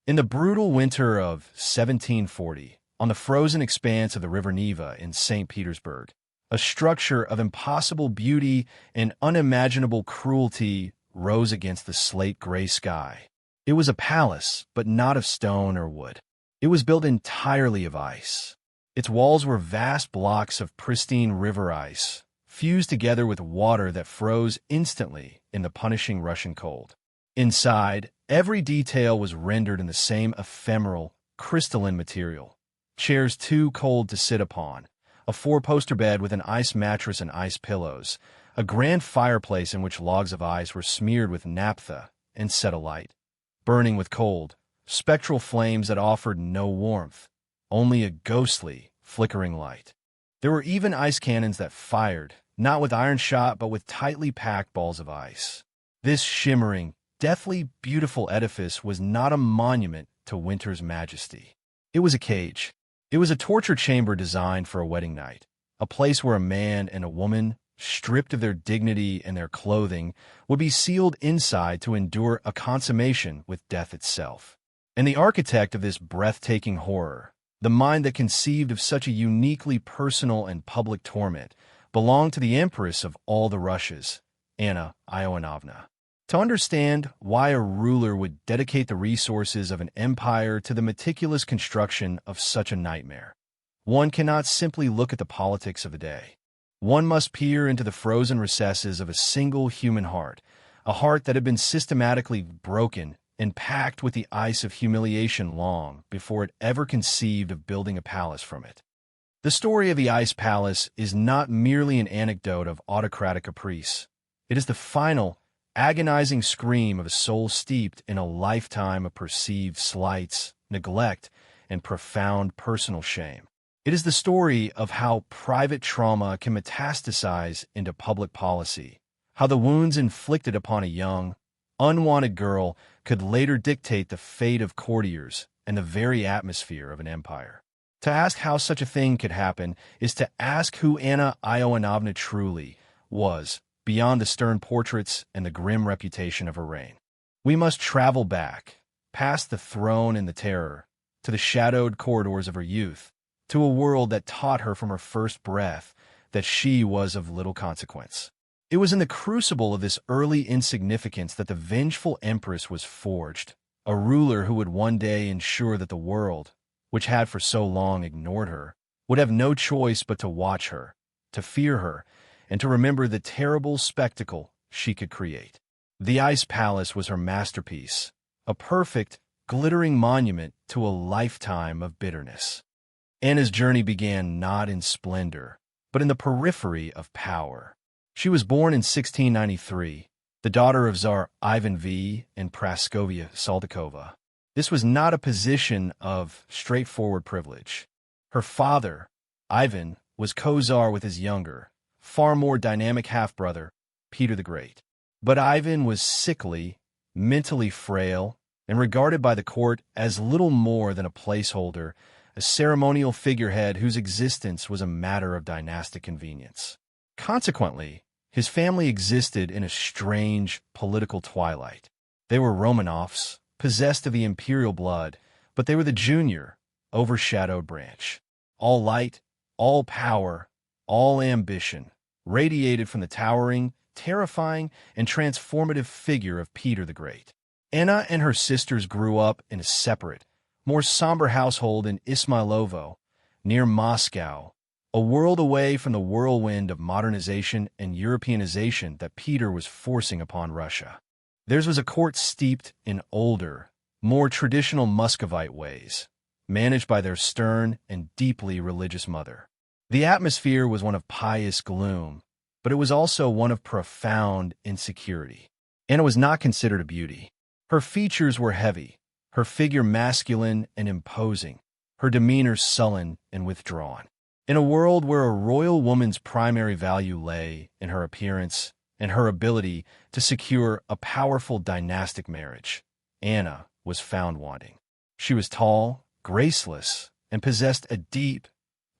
In the brutal winter of 1740, on the frozen expanse of the River Neva in St. Petersburg, a structure of impossible beauty and unimaginable cruelty rose against the slate-gray sky. It was a palace, but not of stone or wood. It was built entirely of ice. Its walls were vast blocks of pristine river ice, fused together with water that froze instantly in the punishing Russian cold. Inside, every detail was rendered in the same ephemeral, crystalline material. Chairs too cold to sit upon, a four-poster bed with an ice mattress and ice pillows, a grand fireplace in which logs of ice were smeared with naphtha and set alight, burning with cold, spectral flames that offered no warmth, only a ghostly, flickering light. There were even ice cannons that fired, not with iron shot but with tightly packed balls of ice. This shimmering, deathly beautiful edifice was not a monument to winter's majesty. It was a cage. It was a torture chamber designed for a wedding night, a place where a man and a woman, stripped of their dignity and their clothing, would be sealed inside to endure a consummation with death itself. And the architect of this breathtaking horror, the mind that conceived of such a uniquely personal and public torment, belonged to the Empress of all the Russias, Anna Ioannovna. To understand why a ruler would dedicate the resources of an empire to the meticulous construction of such a nightmare, one cannot simply look at the politics of the day. One must peer into the frozen recesses of a single human heart, a heart that had been systematically broken and packed with the ice of humiliation long before it ever conceived of building a palace from it. The story of the Ice Palace is not merely an anecdote of autocratic caprice. It is the final, agonizing scream of a soul steeped in a lifetime of perceived slights, neglect, and profound personal shame. It is the story of how private trauma can metastasize into public policy, how the wounds inflicted upon a young, unwanted girl could later dictate the fate of courtiers and the very atmosphere of an empire. To ask how such a thing could happen is to ask who Anna Ioannovna truly was, beyond the stern portraits and the grim reputation of her reign. We must travel back, past the throne and the terror, to the shadowed corridors of her youth, to a world that taught her from her first breath that she was of little consequence. It was in the crucible of this early insignificance that the vengeful empress was forged, a ruler who would one day ensure that the world, which had for so long ignored her, would have no choice but to watch her, to fear her, and to remember the terrible spectacle she could create. The Ice Palace was her masterpiece, a perfect, glittering monument to a lifetime of bitterness. Anna's journey began not in splendor, but in the periphery of power. She was born in 1693, the daughter of Tsar Ivan V and Praskovia Saltykova. This was not a position of straightforward privilege. Her father, Ivan, was co-czar with his younger, far more dynamic half-brother, Peter the Great. But Ivan was sickly, mentally frail, and regarded by the court as little more than a placeholder, a ceremonial figurehead whose existence was a matter of dynastic convenience. Consequently, his family existed in a strange political twilight. They were Romanovs, possessed of the imperial blood, but they were the junior, overshadowed branch. All light, all power, all ambition radiated from the towering, terrifying, and transformative figure of Peter the Great. Anna and her sisters grew up in a separate, more somber household in Ismailovo, near Moscow, a world away from the whirlwind of modernization and Europeanization that Peter was forcing upon Russia. Theirs was a court steeped in older, more traditional Muscovite ways, managed by their stern and deeply religious mother. The atmosphere was one of pious gloom, but it was also one of profound insecurity. Anna was not considered a beauty. Her features were heavy, her figure masculine and imposing, her demeanor sullen and withdrawn. In a world where a royal woman's primary value lay in her appearance and her ability to secure a powerful dynastic marriage, Anna was found wanting. She was tall, graceless, and possessed a deep,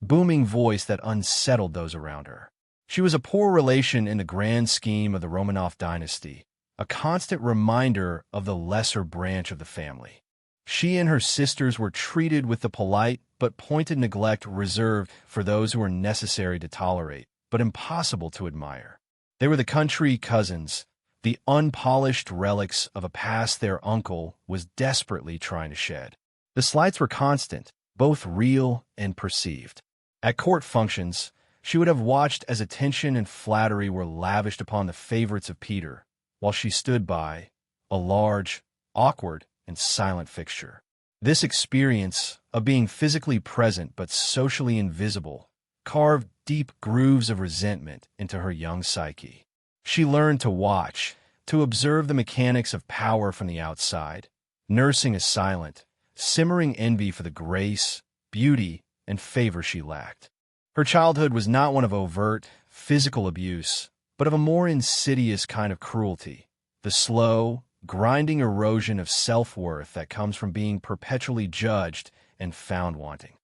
booming voice that unsettled those around her. She was a poor relation in the grand scheme of the Romanov dynasty, a constant reminder of the lesser branch of the family. She and her sisters were treated with the polite but pointed neglect reserved for those who were necessary to tolerate, but impossible to admire. They were the country cousins, the unpolished relics of a past their uncle was desperately trying to shed. The slights were constant, both real and perceived. At court functions, she would have watched as attention and flattery were lavished upon the favorites of Peter, while she stood by, a large, awkward, and silent fixture. This experience of being physically present but socially invisible carved deep grooves of resentment into her young psyche. She learned to watch, to observe the mechanics of power from the outside, nursing a silent, simmering envy for the grace, beauty, and favor she lacked. Her childhood was not one of overt, physical abuse, but of a more insidious kind of cruelty, the slow, grinding erosion of self-worth that comes from being perpetually judged and found wanting.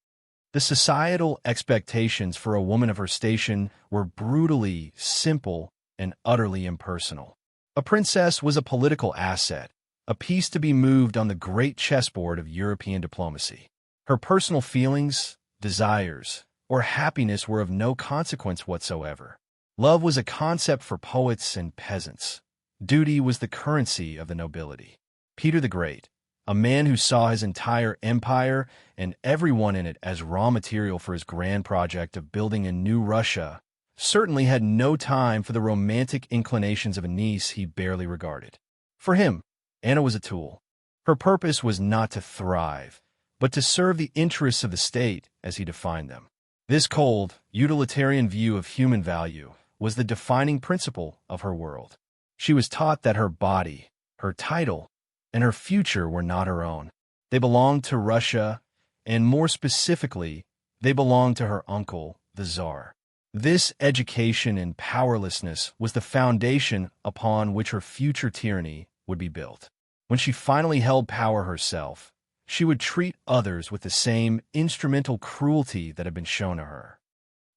The societal expectations for a woman of her station were brutally simple and utterly impersonal. A princess was a political asset, a piece to be moved on the great chessboard of European diplomacy. Her personal feelings, desires, or happiness were of no consequence whatsoever. Love was a concept for poets and peasants. Duty was the currency of the nobility. Peter the Great, a man who saw his entire empire and everyone in it as raw material for his grand project of building a new Russia, certainly had no time for the romantic inclinations of a niece he barely regarded. For him, Anna was a tool. Her purpose was not to thrive, but to serve the interests of the state as he defined them. This cold, utilitarian view of human value was the defining principle of her world. She was taught that her body, her title, and her future were not her own. They belonged to Russia, and more specifically, they belonged to her uncle, the Tsar. This education in powerlessness was the foundation upon which her future tyranny would be built. When she finally held power herself, she would treat others with the same instrumental cruelty that had been shown to her.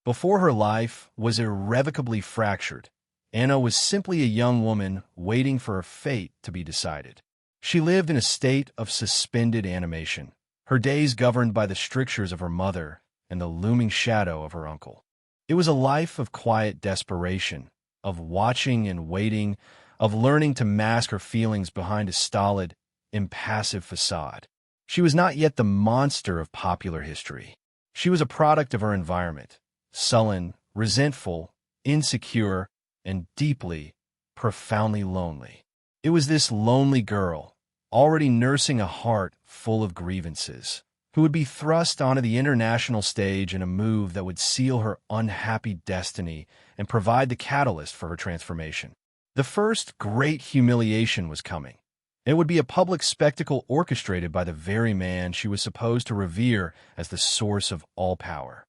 Before her life was irrevocably fractured, Anna was simply a young woman waiting for her fate to be decided. She lived in a state of suspended animation, her days governed by the strictures of her mother and the looming shadow of her uncle. It was a life of quiet desperation, of watching and waiting, of learning to mask her feelings behind a stolid, impassive facade. She was not yet the monster of popular history. She was a product of her environment, sullen, resentful, insecure, and deeply, profoundly lonely. It was this lonely girl, already nursing a heart full of grievances, who would be thrust onto the international stage in a move that would seal her unhappy destiny and provide the catalyst for her transformation. The first great humiliation was coming. It would be a public spectacle orchestrated by the very man she was supposed to revere as the source of all power.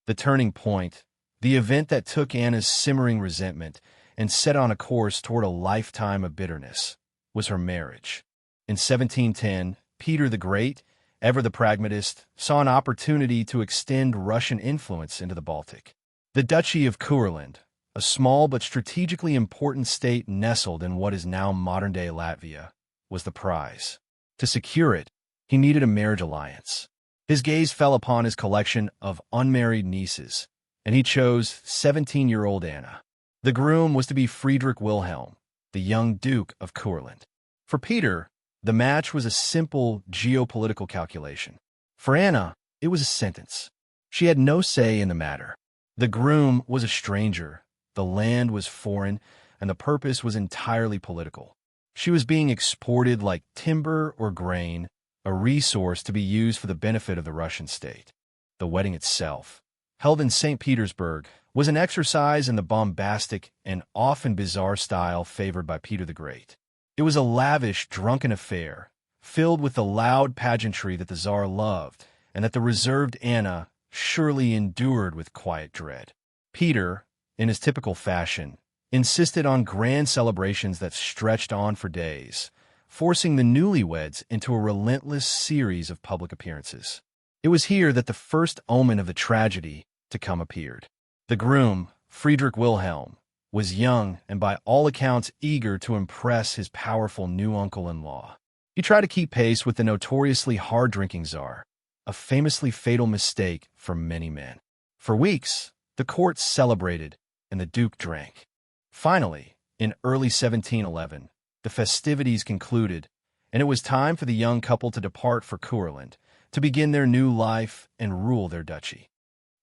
The turning point, the event that took Anna's simmering resentment and set on a course toward a lifetime of bitterness, was her marriage. In 1710, Peter the Great, ever the pragmatist, saw an opportunity to extend Russian influence into the Baltic. The Duchy of Courland, a small but strategically important state nestled in what is now modern-day Latvia, was the prize. To secure it, he needed a marriage alliance. His gaze fell upon his collection of unmarried nieces, and he chose 17-year-old Anna. The groom was to be Friedrich Wilhelm, the young Duke of Courland. For Peter, the match was a simple geopolitical calculation. For Anna, it was a sentence. She had no say in the matter. The groom was a stranger, the land was foreign, and the purpose was entirely political. She was being exported like timber or grain, a resource to be used for the benefit of the Russian state. The wedding itself, held in St. Petersburg, was an exercise in the bombastic and often bizarre style favored by Peter the Great. It was a lavish, drunken affair, filled with the loud pageantry that the Tsar loved, and that the reserved Anna surely endured with quiet dread. Peter, in his typical fashion, insisted on grand celebrations that stretched on for days, forcing the newlyweds into a relentless series of public appearances. It was here that the first omen of the tragedy to come appeared. The groom, Friedrich Wilhelm, was young and by all accounts eager to impress his powerful new uncle-in-law. He tried to keep pace with the notoriously hard-drinking Tsar, a famously fatal mistake for many men. For weeks, the court celebrated, and the Duke drank. Finally, in early 1711, the festivities concluded, and it was time for the young couple to depart for Courland, to begin their new life and rule their duchy.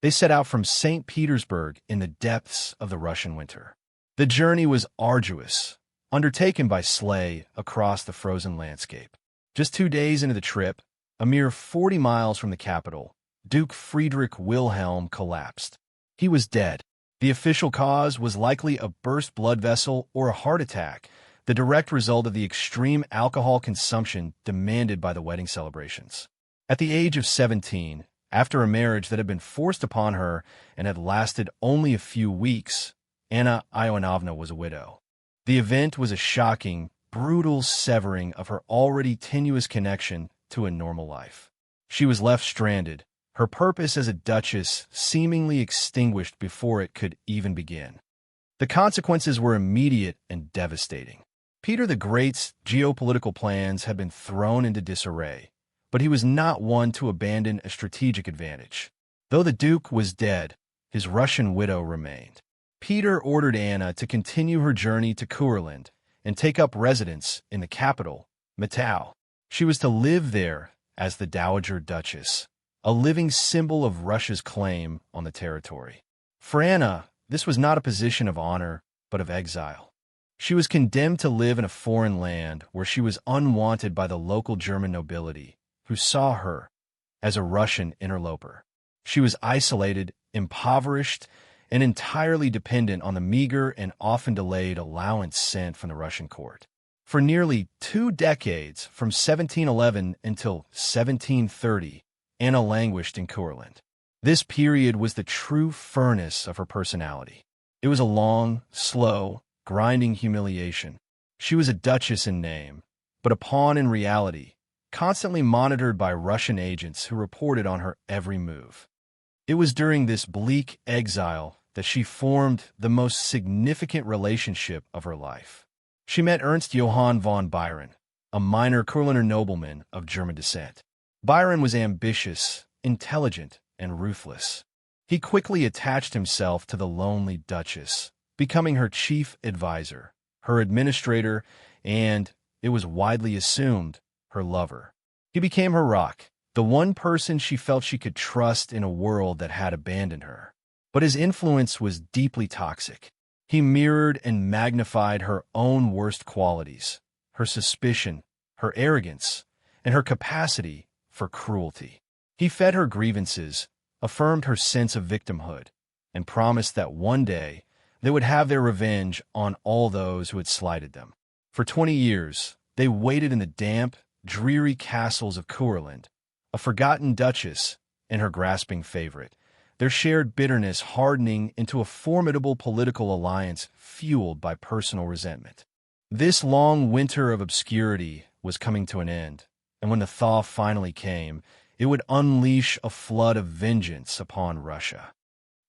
They set out from St. Petersburg in the depths of the Russian winter. The journey was arduous, undertaken by sleigh across the frozen landscape. Just 2 days into the trip, a mere 40 miles from the capital, Duke Friedrich Wilhelm collapsed. He was dead. The official cause was likely a burst blood vessel or a heart attack, the direct result of the extreme alcohol consumption demanded by the wedding celebrations. At the age of 17, after a marriage that had been forced upon her and had lasted only a few weeks, Anna Ionovna was a widow. The event was a shocking, brutal severing of her already tenuous connection to a normal life. She was left stranded, her purpose as a duchess seemingly extinguished before it could even begin. The consequences were immediate and devastating. Peter the Great's geopolitical plans had been thrown into disarray, but he was not one to abandon a strategic advantage. Though the Duke was dead, his Russian widow remained. Peter ordered Anna to continue her journey to Courland and take up residence in the capital, Matau. She was to live there as the Dowager Duchess, a living symbol of Russia's claim on the territory. For Anna, this was not a position of honor, but of exile. She was condemned to live in a foreign land where she was unwanted by the local German nobility, who saw her as a Russian interloper. She was isolated, impoverished, and entirely dependent on the meager and often delayed allowance sent from the Russian court. For nearly 2 decades, from 1711 until 1730, Anna languished in Courland. This period was the true furnace of her personality. It was a long, slow, grinding humiliation. She was a duchess in name, but a pawn in reality, constantly monitored by Russian agents who reported on her every move. It was during this bleak exile that she formed the most significant relationship of her life. She met Ernst Johann von Byron, a minor Kurlander nobleman of German descent. Byron was ambitious, intelligent, and ruthless. He quickly attached himself to the lonely duchess, becoming her chief advisor, her administrator, and, it was widely assumed, her lover. He became her rock, the one person she felt she could trust in a world that had abandoned her. But his influence was deeply toxic. He mirrored and magnified her own worst qualities, her suspicion, her arrogance, and her capacity for cruelty. He fed her grievances, affirmed her sense of victimhood, and promised that one day they would have their revenge on all those who had slighted them. For 20 years, they waited in the damp, dreary castles of Courland, a forgotten duchess and her grasping favorite, their shared bitterness hardening into a formidable political alliance fueled by personal resentment. This long winter of obscurity was coming to an end, and when the thaw finally came, it would unleash a flood of vengeance upon Russia.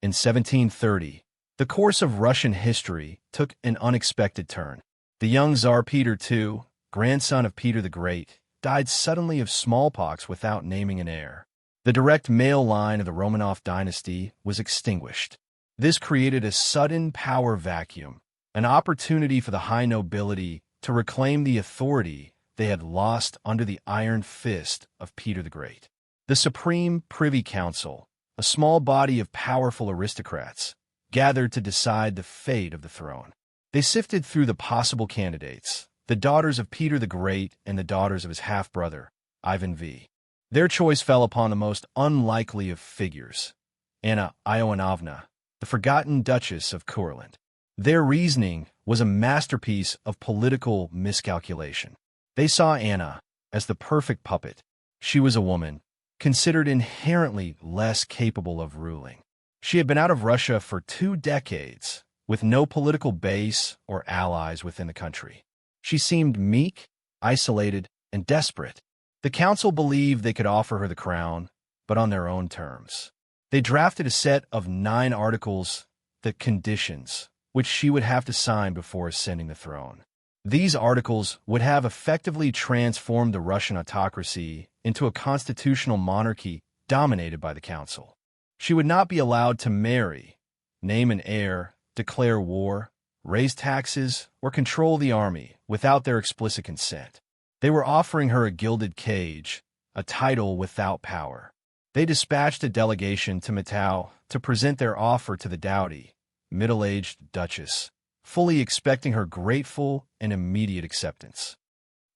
In 1730, the course of Russian history took an unexpected turn. The young Tsar Peter II, grandson of Peter the Great, died suddenly of smallpox without naming an heir. The direct male line of the Romanov dynasty was extinguished. This created a sudden power vacuum, an opportunity for the high nobility to reclaim the authority they had lost under the iron fist of Peter the Great. The Supreme Privy Council, a small body of powerful aristocrats, gathered to decide the fate of the throne. They sifted through the possible candidates, the daughters of Peter the Great and the daughters of his half-brother, Ivan V. Their choice fell upon the most unlikely of figures, Anna Ionovna, the forgotten Duchess of Courland. Their reasoning was a masterpiece of political miscalculation. They saw Anna as the perfect puppet. She was a woman, considered inherently less capable of ruling. She had been out of Russia for 2 decades, with no political base or allies within the country. She seemed meek, isolated, and desperate. The council believed they could offer her the crown, but on their own terms. They drafted a set of 9 articles, the conditions, which she would have to sign before ascending the throne. These articles would have effectively transformed the Russian autocracy into a constitutional monarchy dominated by the council. She would not be allowed to marry, name an heir, declare war, raise taxes, or control the army without their explicit consent. They were offering her a gilded cage, a title without power. They dispatched a delegation to Matau to present their offer to the dowdy, middle-aged duchess, fully expecting her grateful and immediate acceptance.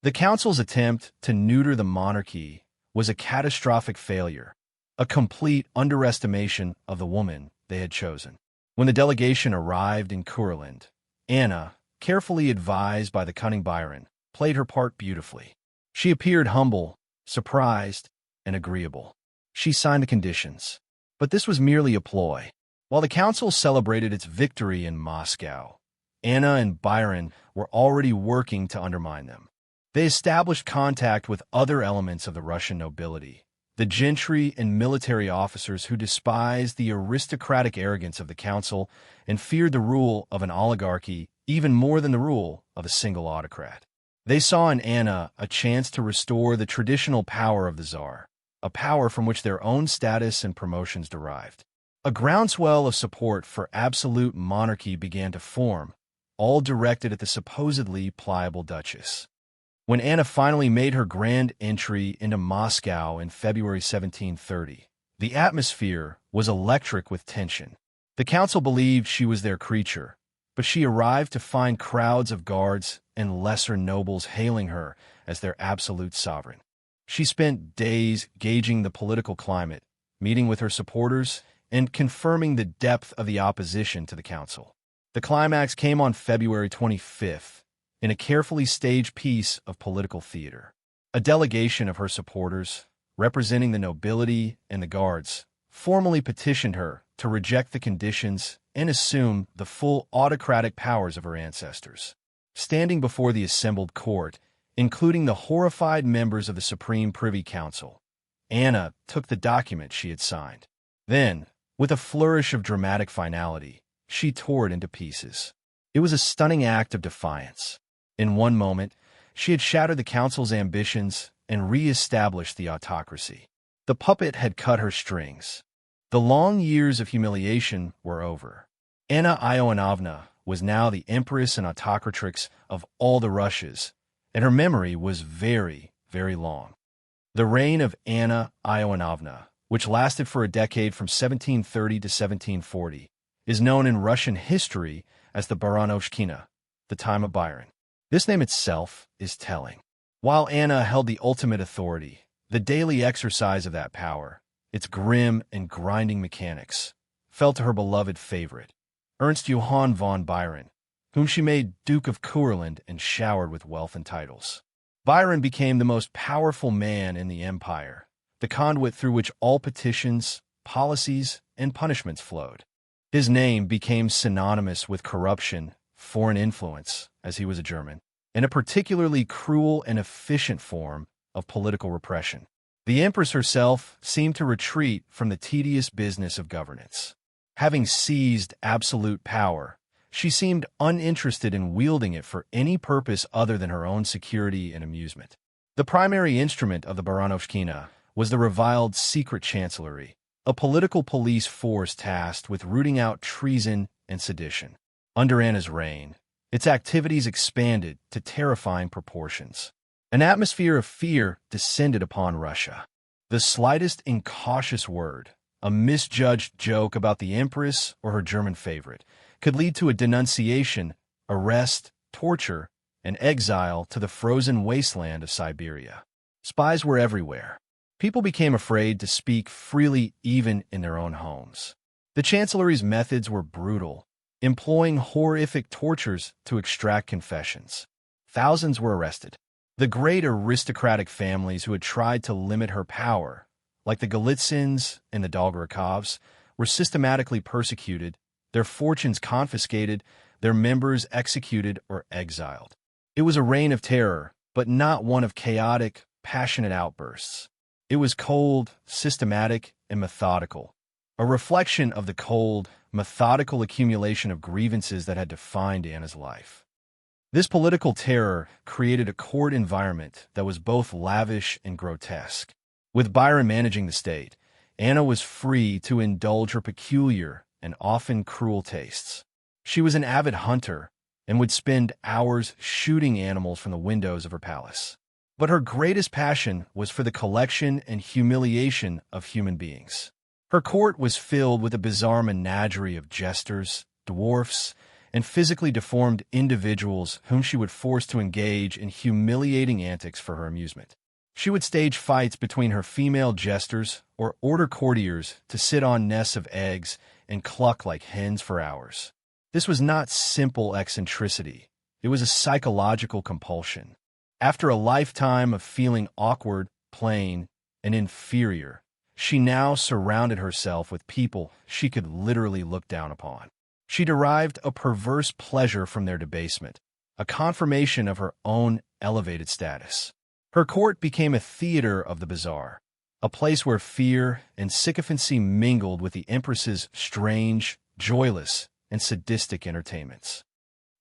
The council's attempt to neuter the monarchy was a catastrophic failure, a complete underestimation of the woman they had chosen. When the delegation arrived in Courland, Anna, carefully advised by the cunning Byron, played her part beautifully. She appeared humble, surprised, and agreeable. She signed the conditions. But this was merely a ploy. While the council celebrated its victory in Moscow, Anna and Byron were already working to undermine them. They established contact with other elements of the Russian nobility, the gentry and military officers who despised the aristocratic arrogance of the council and feared the rule of an oligarchy even more than the rule of a single autocrat. They saw in Anna a chance to restore the traditional power of the Tsar, a power from which their own status and promotions derived. A groundswell of support for absolute monarchy began to form, all directed at the supposedly pliable duchess. When Anna finally made her grand entry into Moscow in February 1730, the atmosphere was electric with tension. The council believed she was their creature, but she arrived to find crowds of guards and lesser nobles hailing her as their absolute sovereign. She spent days gauging the political climate, meeting with her supporters, and confirming the depth of the opposition to the council. The climax came on February 25th, in a carefully staged piece of political theater. A delegation of her supporters, representing the nobility and the guards, formally petitioned her to reject the conditions and assume the full autocratic powers of her ancestors. Standing before the assembled court, including the horrified members of the Supreme Privy Council, Anna took the document she had signed. Then, with a flourish of dramatic finality, she tore it into pieces. It was a stunning act of defiance. In one moment, she had shattered the council's ambitions and re-established the autocracy. The puppet had cut her strings. The long years of humiliation were over. Anna Ioannovna was now the empress and autocratrix of all the Russias, and her memory was very, very long. The reign of Anna Ioannovna, which lasted for a decade from 1730 to 1740, is known in Russian history as the Baronovshchina, the time of Byron. This name itself is telling. While Anna held the ultimate authority, the daily exercise of that power, its grim and grinding mechanics, fell to her beloved favorite, Ernst Johann von Byron, whom she made Duke of Courland and showered with wealth and titles. Byron became the most powerful man in the empire, the conduit through which all petitions, policies, and punishments flowed. His name became synonymous with corruption, foreign influence, as he was a German, and a particularly cruel and efficient form of political repression. The Empress herself seemed to retreat from the tedious business of governance. Having seized absolute power, she seemed uninterested in wielding it for any purpose other than her own security and amusement. The primary instrument of the Baronovshchina was the reviled secret chancellery, a political police force tasked with rooting out treason and sedition. Under Anna's reign, its activities expanded to terrifying proportions. An atmosphere of fear descended upon Russia. The slightest incautious word, a misjudged joke about the empress or her German favorite, could lead to a denunciation, arrest, torture, and exile to the frozen wasteland of Siberia. Spies were everywhere. People became afraid to speak freely even in their own homes. The chancellery's methods were brutal, employing horrific tortures to extract confessions. Thousands were arrested. The great aristocratic families who had tried to limit her power, like the Golitsins and the Dolgorikovs, were systematically persecuted, their fortunes confiscated, their members executed or exiled. It was a reign of terror, but not one of chaotic, passionate outbursts. It was cold, systematic, and methodical, a reflection of the cold, methodical accumulation of grievances that had defined Anna's life. This political terror created a court environment that was both lavish and grotesque. With Byron managing the state, Anna was free to indulge her peculiar and often cruel tastes. She was an avid hunter and would spend hours shooting animals from the windows of her palace. But her greatest passion was for the collection and humiliation of human beings. Her court was filled with a bizarre menagerie of jesters, dwarfs, and physically deformed individuals whom she would force to engage in humiliating antics for her amusement. She would stage fights between her female jesters or order courtiers to sit on nests of eggs and cluck like hens for hours. This was not simple eccentricity. It was a psychological compulsion. After a lifetime of feeling awkward, plain, and inferior, she now surrounded herself with people she could literally look down upon. She derived a perverse pleasure from their debasement, a confirmation of her own elevated status. Her court became a theater of the bizarre, a place where fear and sycophancy mingled with the Empress's strange, joyless, and sadistic entertainments.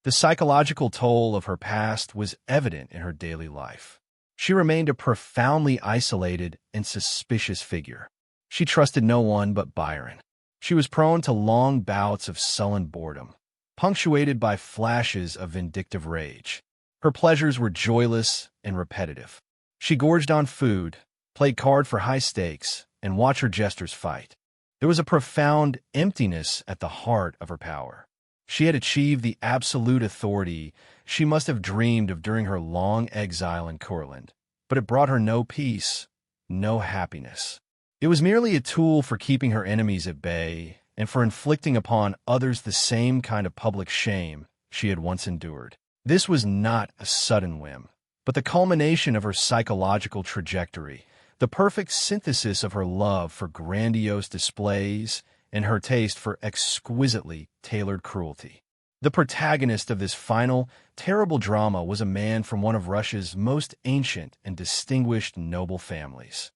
The psychological toll of her past was evident in her daily life. She remained a profoundly isolated and suspicious figure. She trusted no one but Byron. She was prone to long bouts of sullen boredom, punctuated by flashes of vindictive rage. Her pleasures were joyless and repetitive. She gorged on food, played card for high stakes, and watched her jesters fight. There was a profound emptiness at the heart of her power. She had achieved the absolute authority she must have dreamed of during her long exile in Courland, but it brought her no peace, no happiness. It was merely a tool for keeping her enemies at bay and for inflicting upon others the same kind of public shame she had once endured. This was not a sudden whim, but the culmination of her psychological trajectory, the perfect synthesis of her love for grandiose displays and her taste for exquisitely tailored cruelty. The protagonist of this final, terrible drama was a man from one of Russia's most ancient and distinguished noble families,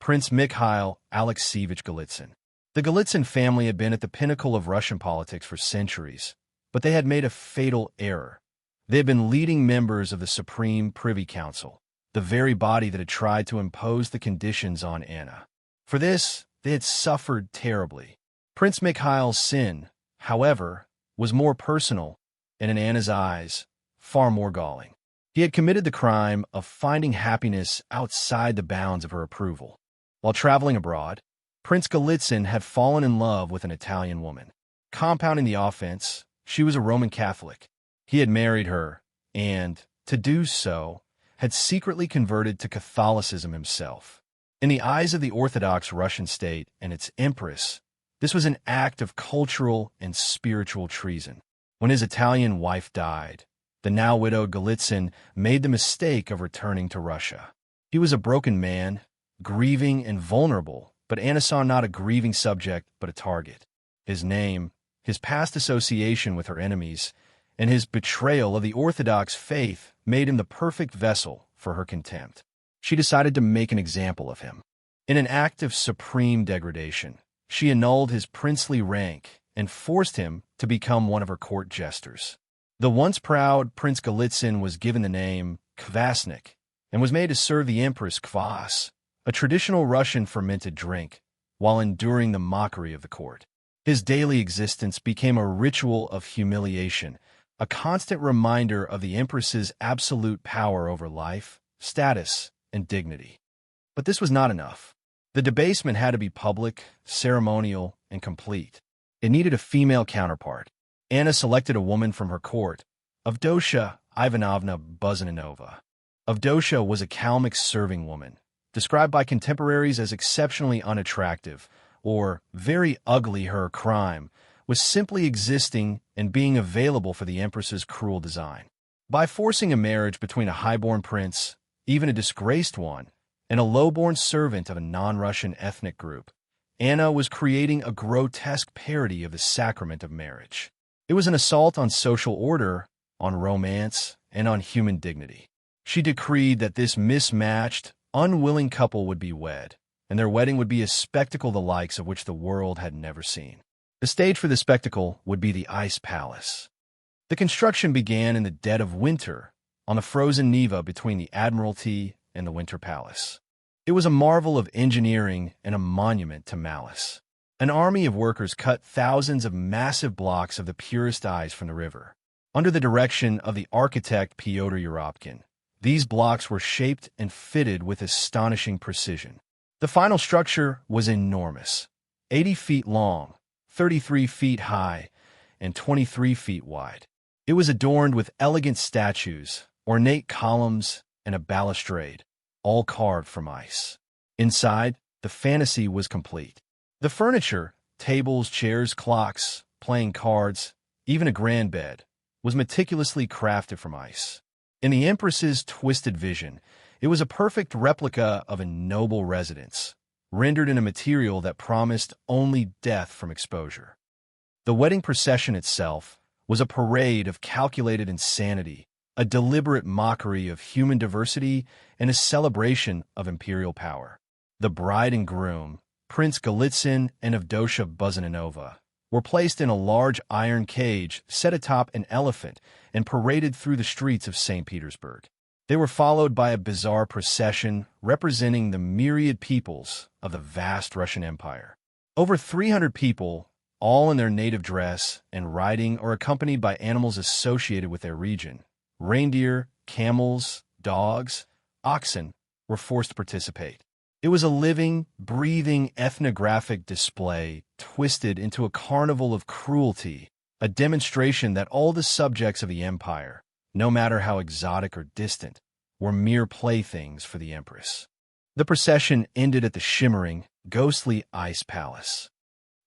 Prince Mikhail Alexeyevich Golitsyn. The Golitsyn family had been at the pinnacle of Russian politics for centuries, but they had made a fatal error. They had been leading members of the Supreme Privy Council, the very body that had tried to impose the conditions on Anna. For this, they had suffered terribly. Prince Mikhail's sin, however, was more personal and, in Anna's eyes, far more galling. He had committed the crime of finding happiness outside the bounds of her approval. While traveling abroad, Prince Golitsyn had fallen in love with an Italian woman. Compounding the offense, she was a Roman Catholic. He had married her and, to do so, had secretly converted to Catholicism himself. In the eyes of the Orthodox Russian state and its empress, this was an act of cultural and spiritual treason. When his Italian wife died, the now widowed Golitsyn made the mistake of returning to Russia. He was a broken man, grieving and vulnerable, but Anna saw not a grieving subject but a target. His name, his past association with her enemies, and his betrayal of the Orthodox faith made him the perfect vessel for her contempt. She decided to make an example of him. In an act of supreme degradation, she annulled his princely rank and forced him to become one of her court jesters. The once proud Prince Golitsyn was given the name Kvasnik and was made to serve the Empress kvass, a traditional Russian fermented drink, while enduring the mockery of the court. His daily existence became a ritual of humiliation, a constant reminder of the Empress's absolute power over life, status, and dignity. But this was not enough. The debasement had to be public, ceremonial, and complete. It needed a female counterpart. Anna selected a woman from her court, Avdotia Ivanovna Buzanova. Avdotia was a Kalmyk serving woman, described by contemporaries as exceptionally unattractive, or very ugly. Her crime was simply existing and being available for the Empress's cruel design. By forcing a marriage between a highborn prince, even a disgraced one, and a low-born servant of a non-Russian ethnic group, Anna was creating a grotesque parody of the sacrament of marriage. It was an assault on social order, on romance, and on human dignity. She decreed that this mismatched, unwilling couple would be wed, and their wedding would be a spectacle the likes of which the world had never seen. The stage for the spectacle would be the Ice Palace. The construction began in the dead of winter, on the frozen Neva between the Admiralty and the Winter Palace. It was a marvel of engineering and a monument to malice. An army of workers cut thousands of massive blocks of the purest ice from the river. Under the direction of the architect Pyotr Yerobkin, these blocks were shaped and fitted with astonishing precision. The final structure was enormous, 80 feet long, 33 feet high, and 23 feet wide. It was adorned with elegant statues, ornate columns, and a balustrade, all carved from ice. Inside, the fantasy was complete. The furniture, tables, chairs, clocks, playing cards, even a grand bed, was meticulously crafted from ice. In the Empress's twisted vision, it was a perfect replica of a noble residence, rendered in a material that promised only death from exposure. The wedding procession itself was a parade of calculated insanity, a deliberate mockery of human diversity, and a celebration of imperial power. The bride and groom, Prince Golitsyn and Avdotia Buzananova, were placed in a large iron cage set atop an elephant and paraded through the streets of St. Petersburg. They were followed by a bizarre procession representing the myriad peoples of the vast Russian Empire. Over 300 people, all in their native dress and riding or accompanied by animals associated with their region. Reindeer, camels, dogs, oxen were forced to participate. It was a living, breathing ethnographic display twisted into a carnival of cruelty, a demonstration that all the subjects of the empire, no matter how exotic or distant, were mere playthings for the Empress. The procession ended at the shimmering, ghostly ice palace.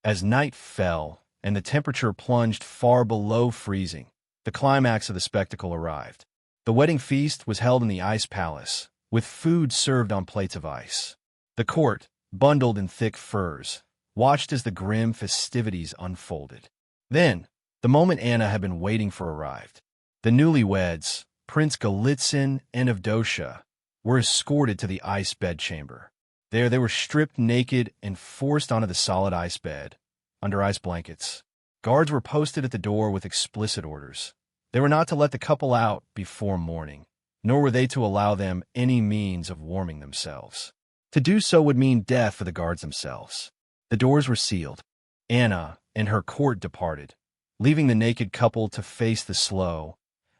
As night fell and the temperature plunged far below freezing, the climax of the spectacle arrived. The wedding feast was held in the ice palace, with food served on plates of ice. The court, bundled in thick furs, watched as the grim festivities unfolded. Then, the moment Anna had been waiting for arrived. The newlyweds, Prince Golitsyn and Avdotia, were escorted to the ice bedchamber. There they were stripped naked and forced onto the solid ice bed, under ice blankets. Guards were posted at the door with explicit orders. They were not to let the couple out before morning, nor were they to allow them any means of warming themselves. To do so would mean death for the guards themselves. The doors were sealed. Anna and her court departed, leaving the naked couple to face the slow,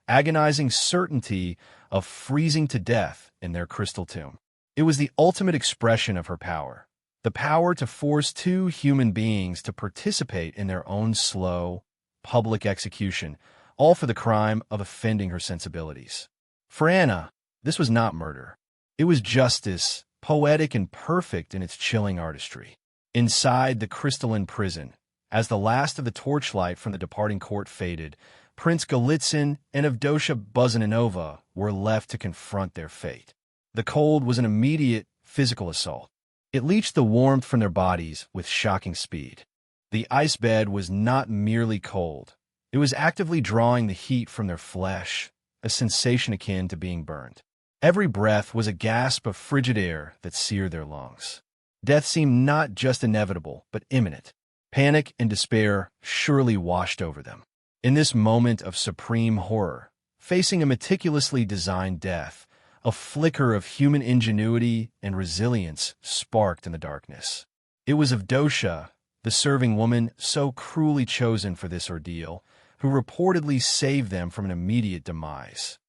agonizing certainty of freezing to death in their crystal tomb. It was the ultimate expression of her power, the power to force two human beings to participate in their own slow, public execution, all for the crime of offending her sensibilities. For Anna, this was not murder. It was justice, poetic and perfect in its chilling artistry. Inside the crystalline prison, as the last of the torchlight from the departing court faded, Prince Golitsyn and Avdotia Buzananova were left to confront their fate. The cold was an immediate physical assault. It leached the warmth from their bodies with shocking speed. The ice bed was not merely cold. It was actively drawing the heat from their flesh, a sensation akin to being burned. Every breath was a gasp of frigid air that seared their lungs. Death seemed not just inevitable, but imminent. Panic and despair surely washed over them. In this moment of supreme horror, facing a meticulously designed death, a flicker of human ingenuity and resilience sparked in the darkness. It was Avdotia, the serving woman so cruelly chosen for this ordeal, who reportedly saved them from an immediate demise.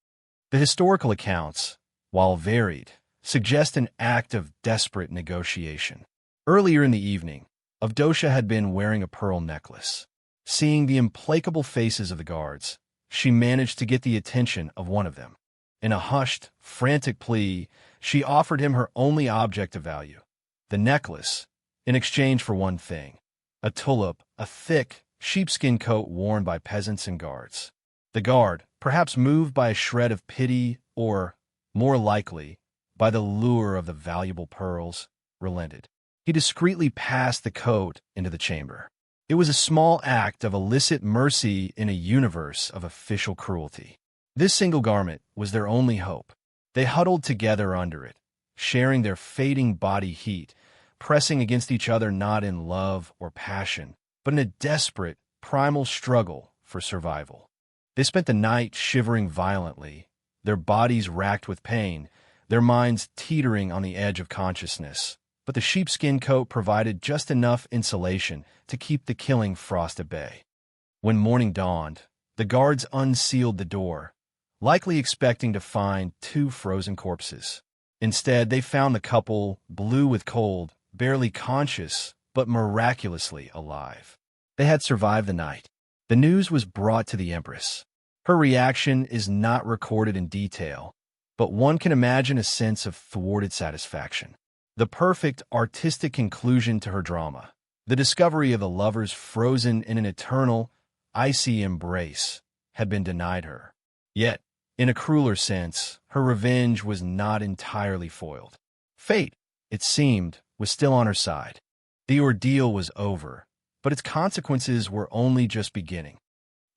The historical accounts, while varied, suggest an act of desperate negotiation. Earlier in the evening, Avdotia had been wearing a pearl necklace. Seeing the implacable faces of the guards, she managed to get the attention of one of them. In a hushed, frantic plea, she offered him her only object of value, the necklace, in exchange for one thing, a tulip, a thick, sheepskin coat worn by peasants and guards. The guard, perhaps moved by a shred of pity or, more likely, by the lure of the valuable pearls, relented. He discreetly passed the coat into the chamber. It was a small act of illicit mercy in a universe of official cruelty. This single garment was their only hope. They huddled together under it, sharing their fading body heat, pressing against each other not in love or passion, but in a desperate, primal struggle for survival. They spent the night shivering violently, their bodies racked with pain, their minds teetering on the edge of consciousness. But the sheepskin coat provided just enough insulation to keep the killing frost at bay. When morning dawned, the guards unsealed the door, likely expecting to find two frozen corpses. Instead, they found the couple, blue with cold, barely conscious, but miraculously alive. They had survived the night. The news was brought to the Empress. Her reaction is not recorded in detail, but one can imagine a sense of thwarted satisfaction. The perfect artistic conclusion to her drama, the discovery of the lovers frozen in an eternal, icy embrace, had been denied her. Yet, in a crueler sense, her revenge was not entirely foiled. Fate, it seemed, was still on her side. The ordeal was over, but its consequences were only just beginning.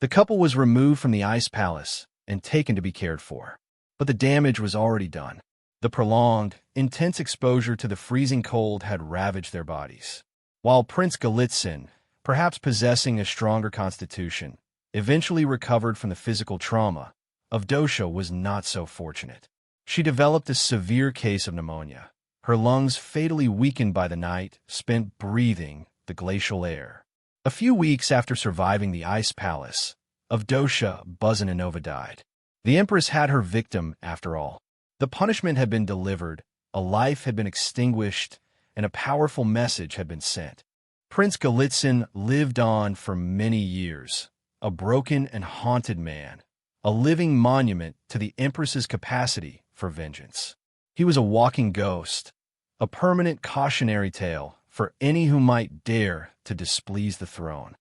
The couple was removed from the ice palace and taken to be cared for. But the damage was already done. The prolonged, intense exposure to the freezing cold had ravaged their bodies. While Prince Golitsyn, perhaps possessing a stronger constitution, eventually recovered from the physical trauma, Avdosha was not so fortunate. She developed a severe case of pneumonia. Her lungs, fatally weakened by the night, spent breathing the glacial air. A few weeks after surviving the ice palace, Avdosha Buzananova died. The Empress had her victim, after all. The punishment had been delivered, a life had been extinguished, and a powerful message had been sent. Prince Golitsyn lived on for many years, a broken and haunted man, a living monument to the Empress's capacity for vengeance. He was a walking ghost, a permanent cautionary tale for any who might dare to displease the throne.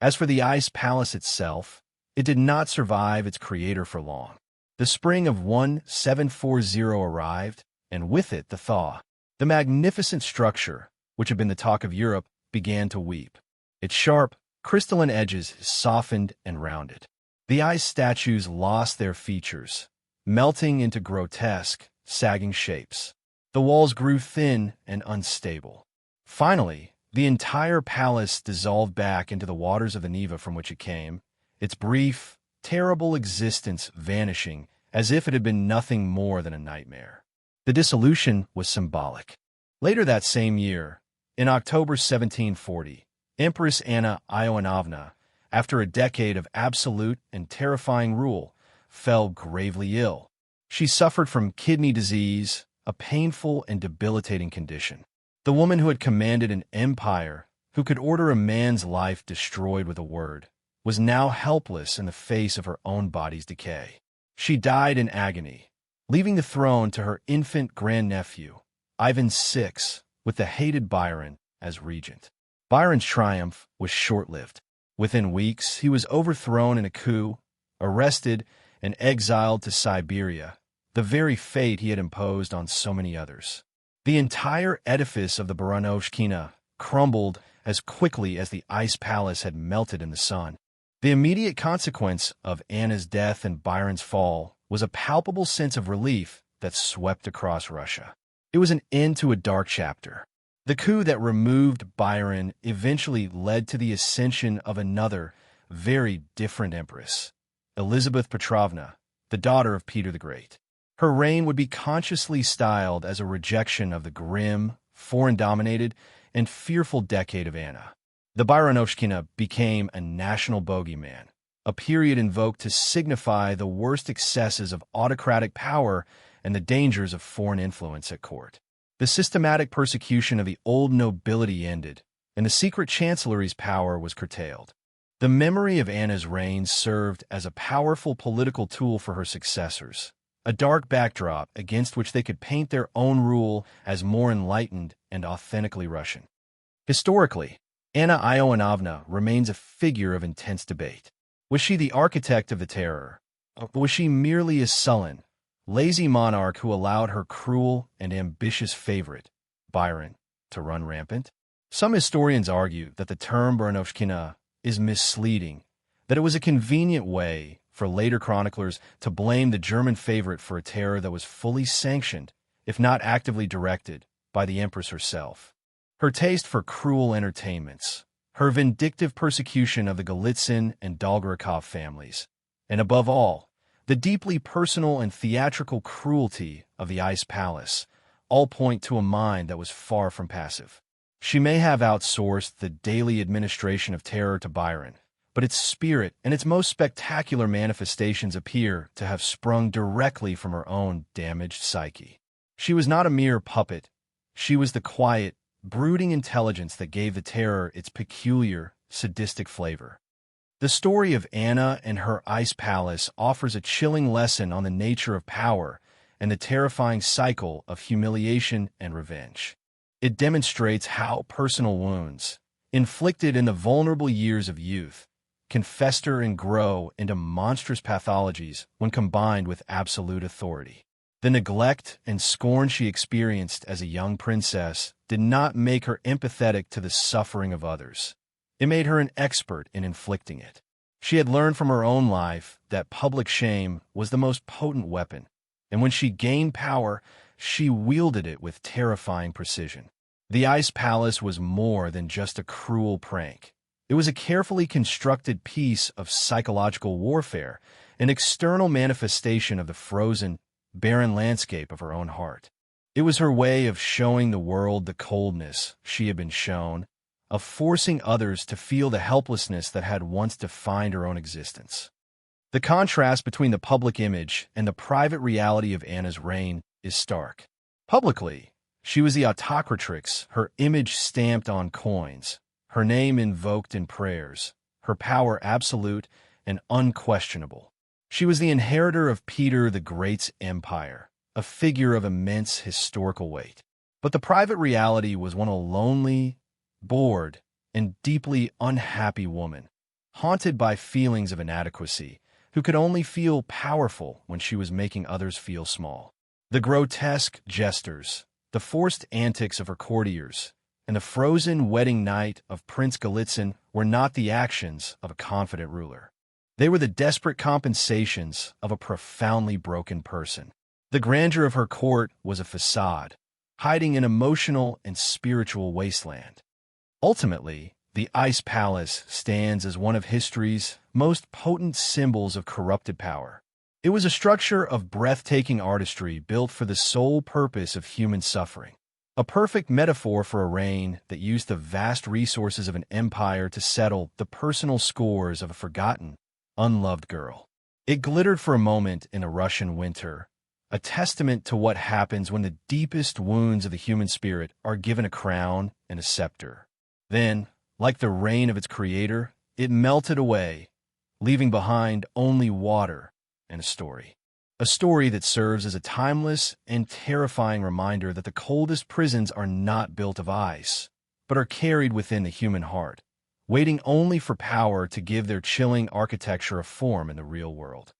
As for the ice palace itself, it did not survive its creator for long. The spring of 1740 arrived, and with it the thaw. The magnificent structure, which had been the talk of Europe, began to weep. Its sharp, crystalline edges softened and rounded. The ice statues lost their features, melting into grotesque, sagging shapes. The walls grew thin and unstable. Finally, the entire palace dissolved back into the waters of the Neva from which it came, its brief, terrible existence vanishing as if it had been nothing more than a nightmare. The dissolution was symbolic. Later that same year, in October 1740, Empress Anna Ioannovna, after a decade of absolute and terrifying rule, fell gravely ill. She suffered from kidney disease, a painful and debilitating condition. The woman who had commanded an empire, who could order a man's life destroyed with a word, was now helpless in the face of her own body's decay. She died in agony, leaving the throne to her infant grandnephew, Ivan VI, with the hated Byron as regent. Byron's triumph was short-lived. Within weeks, he was overthrown in a coup, arrested, and exiled to Siberia, the very fate he had imposed on so many others. The entire edifice of the Baronovshchina crumbled as quickly as the ice palace had melted in the sun. The immediate consequence of Anna's death and Byron's fall was a palpable sense of relief that swept across Russia. It was an end to a dark chapter. The coup that removed Byron eventually led to the ascension of another, very different empress, Elizabeth Petrovna, the daughter of Peter the Great. Her reign would be consciously styled as a rejection of the grim, foreign-dominated, and fearful decade of Anna. The Baronovshchina became a national bogeyman, a period invoked to signify the worst excesses of autocratic power and the dangers of foreign influence at court. The systematic persecution of the old nobility ended, and the secret chancellery's power was curtailed. The memory of Anna's reign served as a powerful political tool for her successors, a dark backdrop against which they could paint their own rule as more enlightened and authentically Russian. Historically, Anna Ioannovna remains a figure of intense debate. Was she the architect of the terror? Or was she merely a sullen, lazy monarch who allowed her cruel and ambitious favorite, Byron, to run rampant? Some historians argue that the term Baronovshchina is misleading, that it was a convenient way for later chroniclers to blame the German favorite for a terror that was fully sanctioned, if not actively directed, by the Empress herself. Her taste for cruel entertainments, her vindictive persecution of the Golitsyn and Dolgorukov families, And above all, the deeply personal and theatrical cruelty of the Ice Palace all point to a mind that was far from passive. She may have outsourced the daily administration of terror to Byron, but its spirit and its most spectacular manifestations appear to have sprung directly from her own damaged psyche. She was not a mere puppet. She was the quiet, brooding intelligence that gave the terror its peculiar, sadistic flavor. The story of Anna and her ice palace offers a chilling lesson on the nature of power and the terrifying cycle of humiliation and revenge. It demonstrates how personal wounds, inflicted in the vulnerable years of youth, can fester and grow into monstrous pathologies when combined with absolute authority. The neglect and scorn she experienced as a young princess did not make her empathetic to the suffering of others. It made her an expert in inflicting it. She had learned from her own life that public shame was the most potent weapon, and when she gained power, she wielded it with terrifying precision. The Ice Palace was more than just a cruel prank. It was a carefully constructed piece of psychological warfare, an external manifestation of the frozen, barren landscape of her own heart. It was her way of showing the world the coldness she had been shown, of forcing others to feel the helplessness that had once defined her own existence. The contrast between the public image and the private reality of Anna's reign is stark. Publicly, she was the autocratrix, her image stamped on coins, her name invoked in prayers, her power absolute and unquestionable. She was the inheritor of Peter the Great's empire, a figure of immense historical weight. But the private reality was one of lonely, bored, and deeply unhappy woman, haunted by feelings of inadequacy, who could only feel powerful when she was making others feel small. The grotesque gestures, the forced antics of her courtiers, and the frozen wedding night of Prince Golitsyn were not the actions of a confident ruler. They were the desperate compensations of a profoundly broken person. The grandeur of her court was a facade, hiding an emotional and spiritual wasteland. Ultimately, the Ice Palace stands as one of history's most potent symbols of corrupted power. It was a structure of breathtaking artistry built for the sole purpose of human suffering, a perfect metaphor for a reign that used the vast resources of an empire to settle the personal scores of a forgotten, unloved girl. It glittered for a moment in a Russian winter, a testament to what happens when the deepest wounds of the human spirit are given a crown and a scepter. Then, like the reign of its creator, it melted away, leaving behind only water and a story. A story that serves as a timeless and terrifying reminder that the coldest prisons are not built of ice, but are carried within the human heart, waiting only for power to give their chilling architecture a form in the real world.